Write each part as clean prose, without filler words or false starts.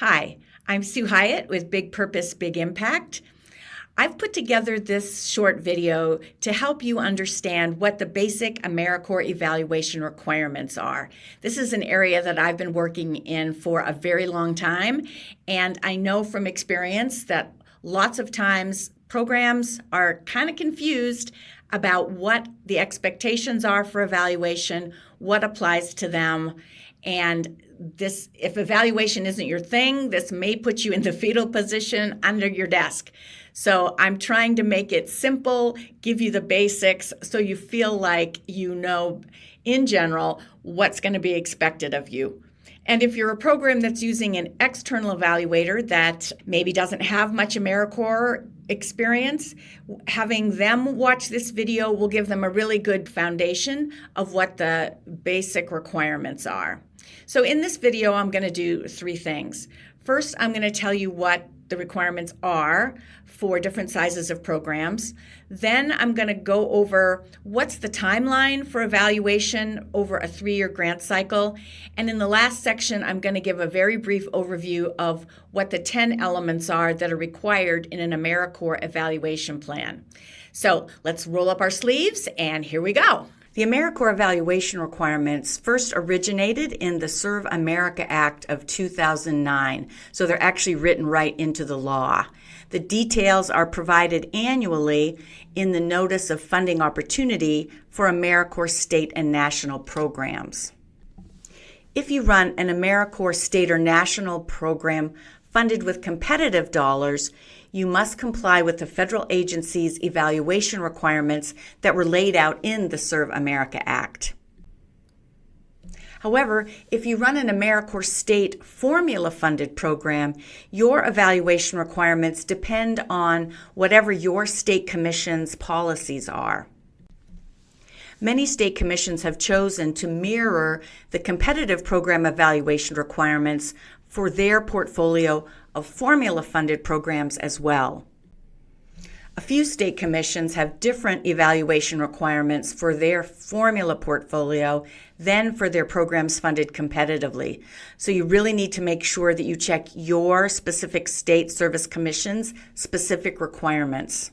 Hi, I'm Sue Hyatt with Big Purpose, Big Impact. I've put together this short video to help you understand what the basic AmeriCorps evaluation requirements are. This is an area that I've been working in for a very long time, and I know from experience that lots of times programs are kind of confused about what the expectations are for evaluation, what applies to them, and if evaluation isn't your thing, this may put you in the fetal position under your desk. So I'm trying to make it simple, give you the basics so you feel like you know in general what's going to be expected of you. And if you're a program that's using an external evaluator that maybe doesn't have much AmeriCorps experience, having them watch this video will give them a really good foundation of what the basic requirements are. So in this video, I'm going to do three things. First, I'm going to tell you what the requirements are for different sizes of programs. Then I'm going to go over what's the timeline for evaluation over a 3-year grant cycle. And in the last section, I'm going to give a very brief overview of what the 10 elements are that are required in an AmeriCorps evaluation plan. So let's roll up our sleeves, and here we go. The AmeriCorps evaluation requirements first originated in the Serve America Act of 2009, so they're actually written right into the law. The details are provided annually in the Notice of Funding Opportunity for AmeriCorps State and National programs. If you run an AmeriCorps State or National program funded with competitive dollars, you must comply with the federal agency's evaluation requirements that were laid out in the Serve America Act. However, if you run an AmeriCorps State formula-funded program, your evaluation requirements depend on whatever your state commission's policies are. Many state commissions have chosen to mirror the competitive program evaluation requirements for their portfolio of formula-funded programs as well. A few state commissions have different evaluation requirements for their formula portfolio than for their programs funded competitively. So you really need to make sure that you check your specific state service commission's specific requirements.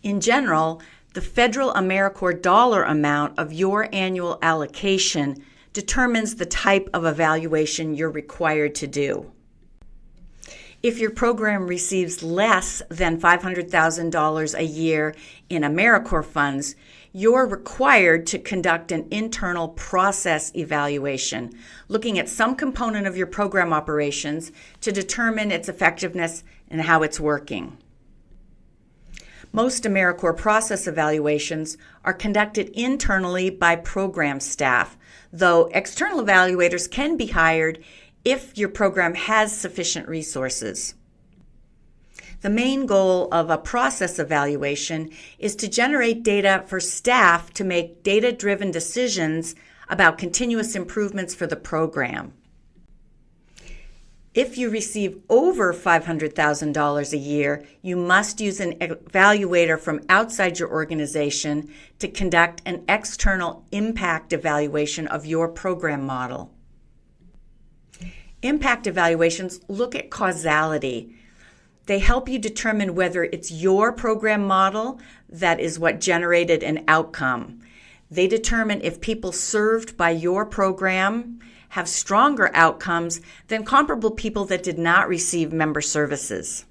In general, the federal AmeriCorps dollar amount of your annual allocation determines the type of evaluation you're required to do. If your program receives less than $500,000 a year in AmeriCorps funds, you're required to conduct an internal process evaluation, looking at some component of your program operations to determine its effectiveness and how it's working. Most AmeriCorps process evaluations are conducted internally by program staff, though external evaluators can be hired if your program has sufficient resources. The main goal of a process evaluation is to generate data for staff to make data-driven decisions about continuous improvements for the program. If you receive over $500,000 a year, you must use an evaluator from outside your organization to conduct an external impact evaluation of your program model. Impact evaluations look at causality. They help you determine whether it's your program model that is what generated an outcome. They determine if people served by your program have stronger outcomes than comparable people that did not receive member services.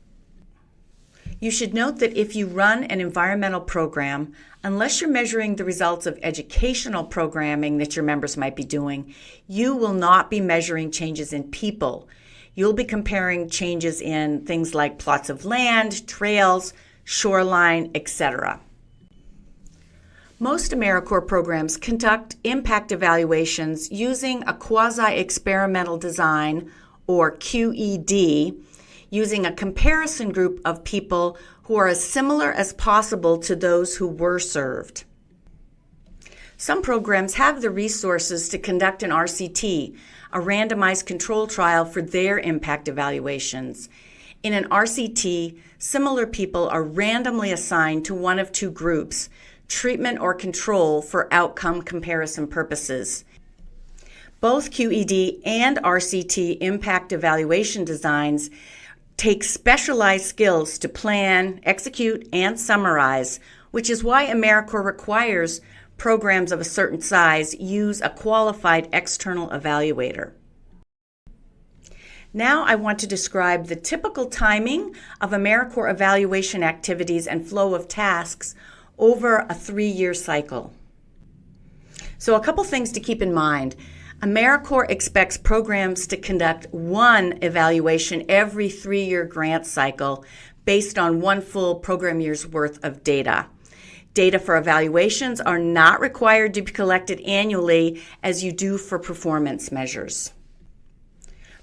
You should note that if you run an environmental program, unless you're measuring the results of educational programming that your members might be doing, you will not be measuring changes in people. You'll be comparing changes in things like plots of land, trails, shoreline, etc. Most AmeriCorps programs conduct impact evaluations using a quasi-experimental design, or QED, using a comparison group of people who are as similar as possible to those who were served. Some programs have the resources to conduct an RCT, a randomized control trial for their impact evaluations. In an RCT, similar people are randomly assigned to one of two groups, treatment or control, for outcome comparison purposes. Both QED and RCT impact evaluation designs take specialized skills to plan, execute, and summarize, which is why AmeriCorps requires programs of a certain size use a qualified external evaluator. Now I want to describe the typical timing of AmeriCorps evaluation activities and flow of tasks over a 3-year cycle. So a couple things to keep in mind. AmeriCorps expects programs to conduct one evaluation every 3-year grant cycle based on one full program year's worth of data. Data for evaluations are not required to be collected annually as you do for performance measures.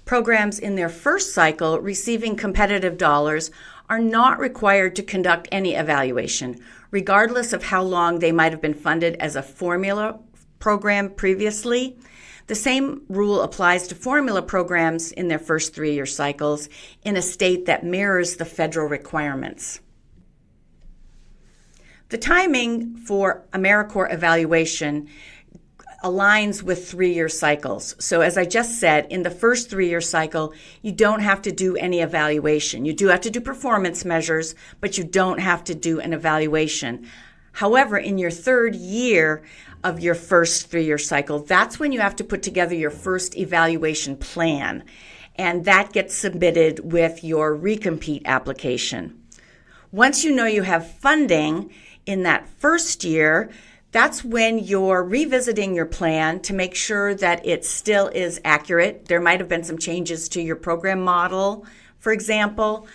Programs in their first cycle receiving competitive dollars are not required to conduct any evaluation, regardless of how long they might have been funded as a formula program previously. The same rule applies to formula programs in their first 3-year cycles in a state that mirrors the federal requirements. The timing for AmeriCorps evaluation aligns with 3-year cycles. So as I just said, in the first 3-year cycle, you don't have to do any evaluation. You do have to do performance measures, but you don't have to do an evaluation. However, in your 3rd year of your first 3-year cycle, that's when you have to put together your first evaluation plan, and that gets submitted with your recompete application. Once you know you have funding in that first year, that's when you're revisiting your plan to make sure that it still is accurate. There might have been some changes to your program model, for example,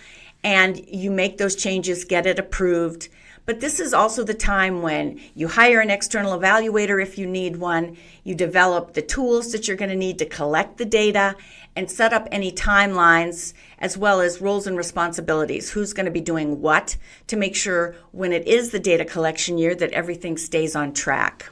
and you make those changes, get it approved. But this is also the time when you hire an external evaluator if you need one, you develop the tools that you're going to need to collect the data, and set up any timelines as well as roles and responsibilities. Who's going to be doing what to make sure when it is the data collection year that everything stays on track.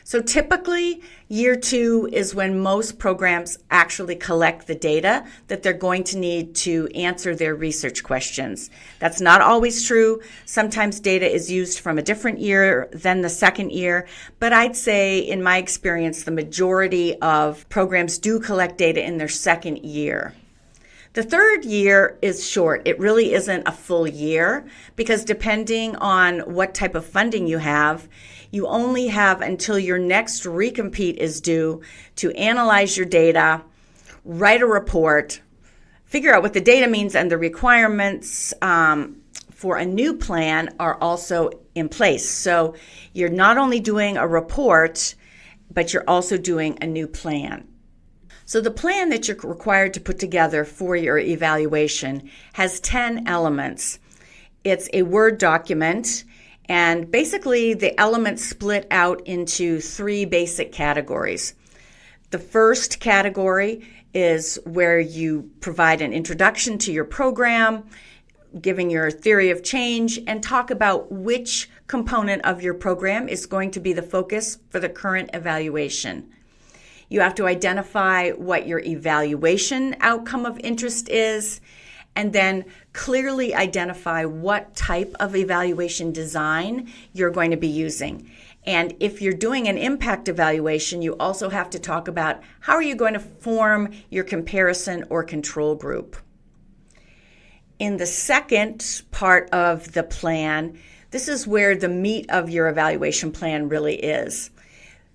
So typically, year 2 is when most programs actually collect the data that they're going to need to answer their research questions. That's not always true. Sometimes data is used from a different year than the second year, but I'd say in my experience, the majority of programs do collect data in their second year. The 3rd year is short. It really isn't a full year because depending on what type of funding you have, you only have until your next recompete is due to analyze your data, write a report, figure out what the data means, and the requirements for a new plan are also in place. So you're not only doing a report, but you're also doing a new plan. So the plan that you're required to put together for your evaluation has 10 elements. It's a Word document, and basically the elements split out into 3 basic categories. The first category is where you provide an introduction to your program, giving your theory of change, and talk about which component of your program is going to be the focus for the current evaluation. You have to identify what your evaluation outcome of interest is, and then clearly identify what type of evaluation design you're going to be using. And if you're doing an impact evaluation, you also have to talk about how are you going to form your comparison or control group. In the second part of the plan, this is where the meat of your evaluation plan really is.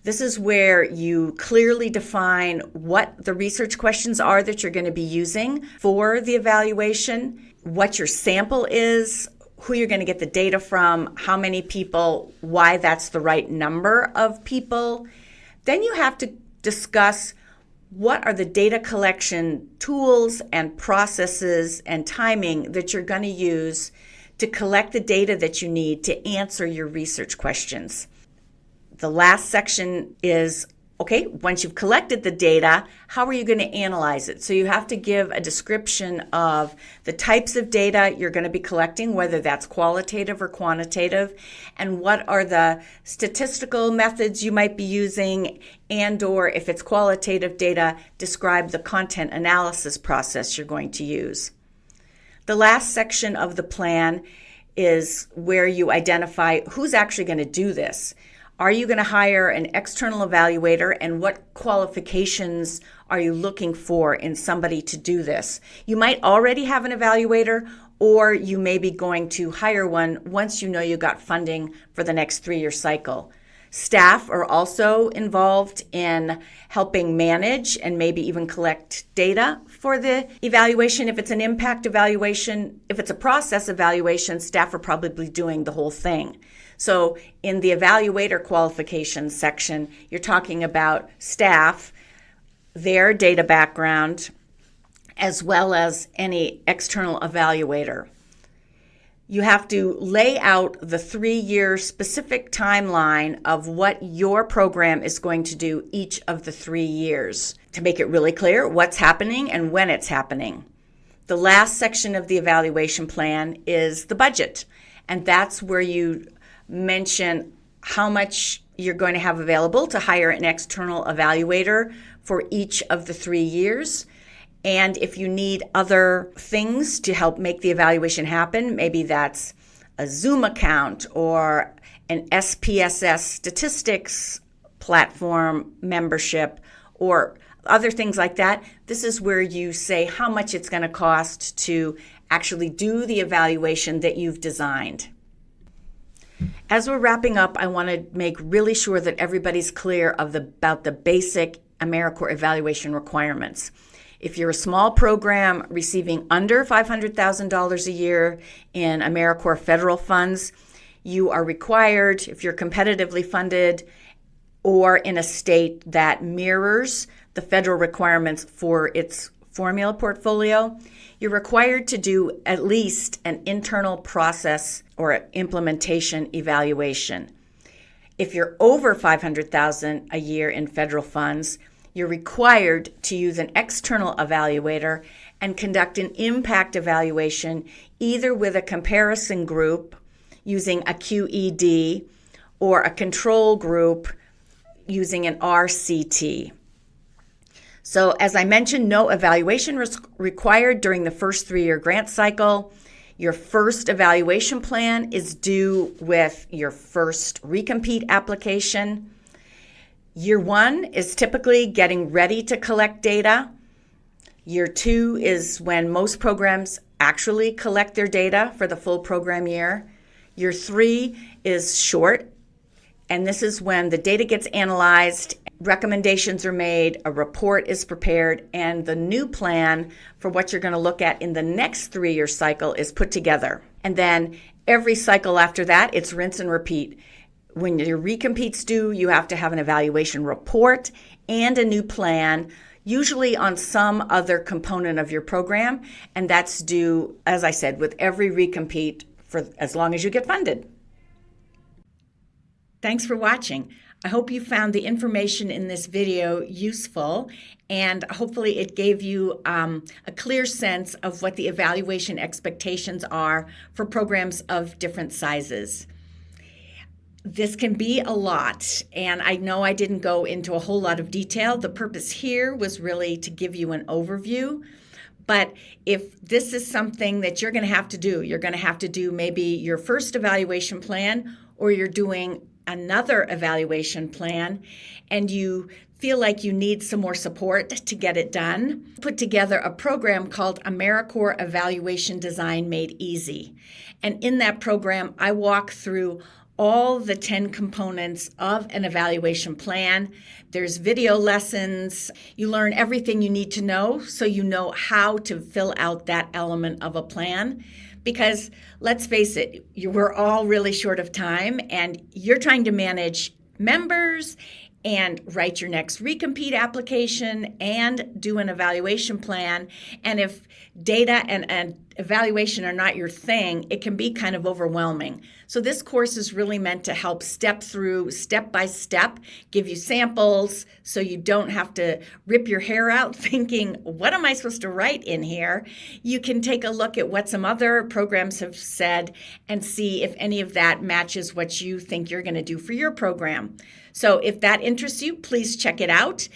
This is where you clearly define what the research questions are that you're going to be using for the evaluation, what your sample is, who you're going to get the data from, how many people, why that's the right number of people. Then you have to discuss what are the data collection tools and processes and timing that you're going to use to collect the data that you need to answer your research questions. The last section is, okay, once you've collected the data, how are you going to analyze it? So you have to give a description of the types of data you're going to be collecting, whether that's qualitative or quantitative, and what are the statistical methods you might be using, and or if it's qualitative data, describe the content analysis process you're going to use. The last section of the plan is where you identify who's actually going to do this. Are you going to hire an external evaluator, and what qualifications are you looking for in somebody to do this? You might already have an evaluator, or you may be going to hire one once you know you got funding for the next 3-year cycle. Staff are also involved in helping manage and maybe even collect data for the evaluation. If it's an impact evaluation, if it's a process evaluation, staff are probably doing the whole thing. So in the evaluator qualifications section, you're talking about staff, their data background, as well as any external evaluator. You have to lay out the 3-year specific timeline of what your program is going to do each of the 3 years to make it really clear what's happening and when it's happening. The last section of the evaluation plan is the budget, and that's where you mention how much you're going to have available to hire an external evaluator for each of the 3 years. And if you need other things to help make the evaluation happen, maybe that's a Zoom account or an SPSS statistics platform membership or other things like that, this is where you say how much it's going to cost to actually do the evaluation that you've designed. As we're wrapping up, I want to make really sure that everybody's clear about the basic AmeriCorps evaluation requirements. If you're a small program receiving under $500,000 a year in AmeriCorps federal funds, you are required, if you're competitively funded or in a state that mirrors the federal requirements for its formula portfolio, you're required to do at least an internal process or implementation evaluation. If you're over $500,000 a year in federal funds, you're required to use an external evaluator and conduct an impact evaluation either with a comparison group using a QED or a control group using an RCT. So as I mentioned, no evaluation required during the first 3-year grant cycle. Your first evaluation plan is due with your first recompete application. Year 1 is typically getting ready to collect data. Year 2 is when most programs actually collect their data for the full program year. Year 3 is short, and this is when the data gets analyzed, recommendations are made, a report is prepared, and the new plan for what you're going to look at in the next 3-year cycle is put together. And then every cycle after that, it's rinse and repeat. When your recompete's due, you have to have an evaluation report and a new plan, usually on some other component of your program, and that's due, as I said, with every recompete for as long as you get funded. Thanks for watching. I hope you found the information in this video useful, and hopefully it gave you a clear sense of what the evaluation expectations are for programs of different sizes. This can be a lot, and I know I didn't go into a whole lot of detail. The purpose here was really to give you an overview. But if this is something that you're going to have to do, you're going to have to do maybe your first evaluation plan, or you're doing another evaluation plan, and you feel like you need some more support to get it done, put together a program called AmeriCorps Evaluation Design Made Easy. And in that program, I walk through all the 10 components of an evaluation plan. There's video lessons. You learn everything you need to know so you know how to fill out that element of a plan. Because let's face it, we're all really short of time, and you're trying to manage members and write your next recompete application and do an evaluation plan. And if data and evaluation are not your thing, it can be kind of overwhelming. So this course is really meant to help step through, step by step, give you samples so you don't have to rip your hair out thinking, what am I supposed to write in here? You can take a look at what some other programs have said and see if any of that matches what you think you're going to do for your program. So if that interests you, please check it out.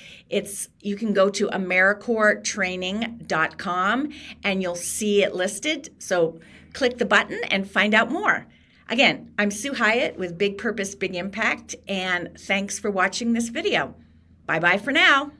You can go to AmeriCorpsTraining.com and you'll see it listed. So click the button and find out more. Again, I'm Sue Hyatt with Big Purpose, Big Impact, and thanks for watching this video. Bye-bye for now.